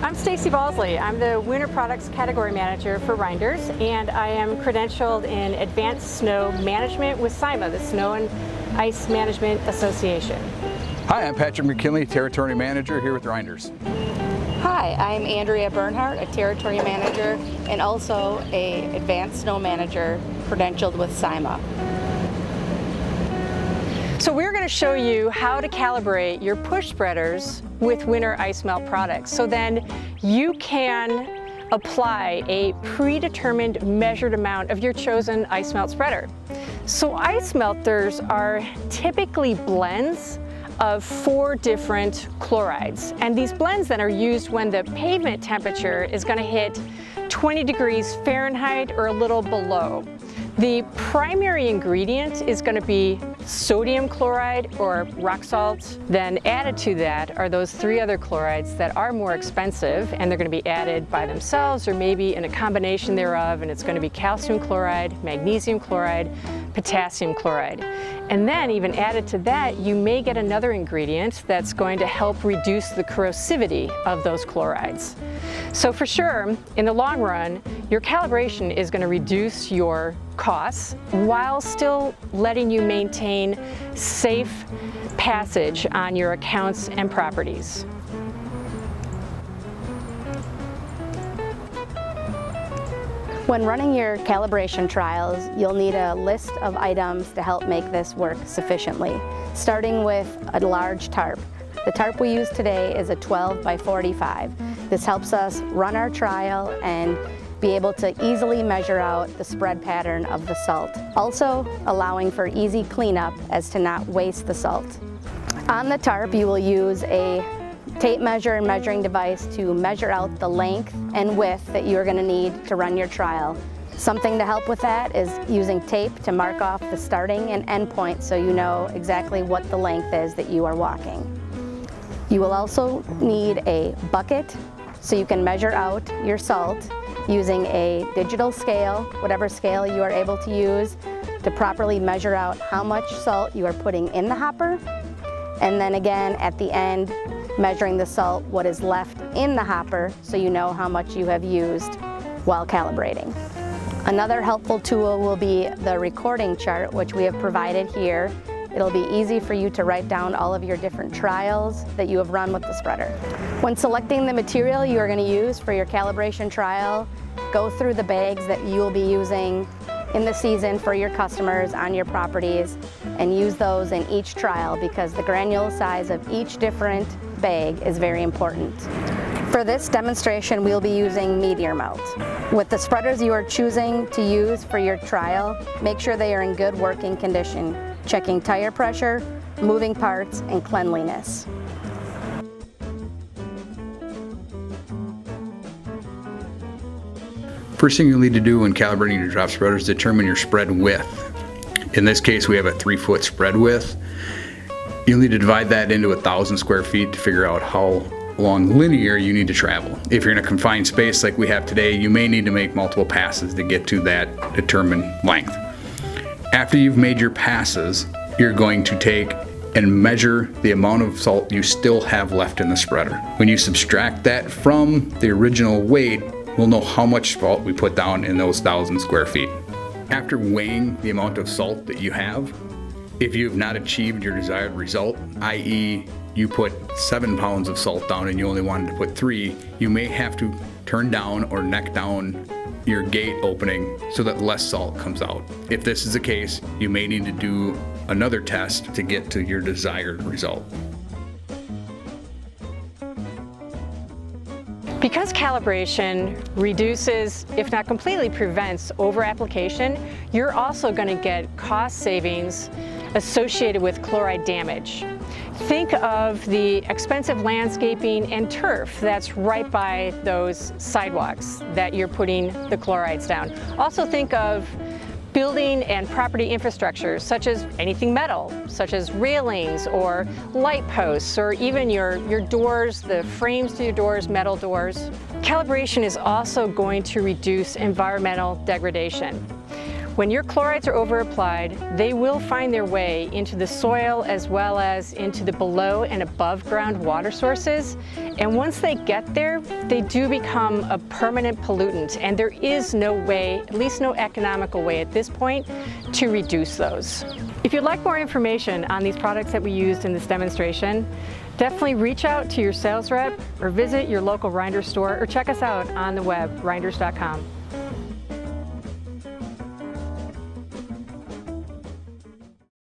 I'm Stacy Balsley. I'm the Winter Products Category Manager for Reinders, and I am credentialed in Advanced Snow Management with SIMA, the Snow and Ice Management Association. Hi, I'm Patrick McKinley, Territory Manager here with Reinders. Hi, I'm Andrea Bernhardt, a Territory Manager and also an Advanced Snow Manager credentialed with SIMA. So we're going to show you how to calibrate your push spreaders with winter ice melt products. So then you can apply a predetermined measured amount of your chosen ice melt spreader. So ice melters are typically blends of 4 different chlorides. And these blends then are used when the pavement temperature is going to hit 20 degrees Fahrenheit or a little below. The primary ingredient is going to be sodium chloride or rock salt. Then added to that are those 3 other chlorides that are more expensive, and they're going to be added by themselves or maybe in a combination thereof, and it's going to be calcium chloride, magnesium chloride, potassium chloride. And then even added to that, you may get another ingredient that's going to help reduce the corrosivity of those chlorides. So for sure, in the long run, your calibration is going to reduce your costs while still letting you maintain safe passage on your accounts and properties. When running your calibration trials, you'll need a list of items to help make this work sufficiently, starting with a large tarp. The tarp we use today is a 12 by 45. This helps us run our trial and be able to easily measure out the spread pattern of the salt, also allowing for easy cleanup as to not waste the salt. On the tarp, you will use a tape measure and measuring device to measure out the length and width that you're going to need to run your trial. Something to help with that is using tape to mark off the starting and end point so you know exactly what the length is that you are walking. You will also need a bucket so you can measure out your salt using a digital scale, whatever scale you are able to use, to properly measure out how much salt you are putting in the hopper, and then again at the end measuring the salt, what is left in the hopper, so you know how much you have used while calibrating. Another helpful tool will be the recording chart, which we have provided here. It'll be easy for you to write down all of your different trials that you have run with the spreader. When selecting the material you are going to use for your calibration trial, go through the bags that you will be using in the season for your customers on your properties and use those in each trial because the granule size of each different bag is very important. For this demonstration, we'll be using meteor melt. With the spreaders you are choosing to use for your trial, make sure they are in good working condition, checking tire pressure, moving parts, and cleanliness. First thing you'll need to do when calibrating your drop spreader is determine your spread width. In this case, we have a 3-foot spread width. You'll need to divide that into 1,000 square feet to figure out how long linear you need to travel. If you're in a confined space like we have today, you may need to make multiple passes to get to that determined length. After you've made your passes, you're going to take and measure the amount of salt you still have left in the spreader. When you subtract that from the original weight, we'll know how much salt we put down in those 1,000 square feet. After weighing the amount of salt that you have, if you have not achieved your desired result, i.e. you put 7 pounds of salt down and you only wanted to put 3, you may have to turn down or neck down your gate opening so that less salt comes out. If this is the case, you may need to do another test to get to your desired result. Because calibration reduces, if not completely prevents, overapplication, you're also going to get cost savings associated with chloride damage. Think of the expensive landscaping and turf that's right by those sidewalks that you're putting the chlorides down. Also think of building and property infrastructure, such as anything metal, such as railings or light posts, or even your doors, the frames to your doors, metal doors. Calibration is also going to reduce environmental degradation. When your chlorides are overapplied, they will find their way into the soil as well as into the below and above ground water sources. And once they get there, they do become a permanent pollutant, and there is no way, at least no economical way at this point, to reduce those. If you'd like more information on these products that we used in this demonstration, definitely reach out to your sales rep or visit your local Reinders store or check us out on the web, reinders.com.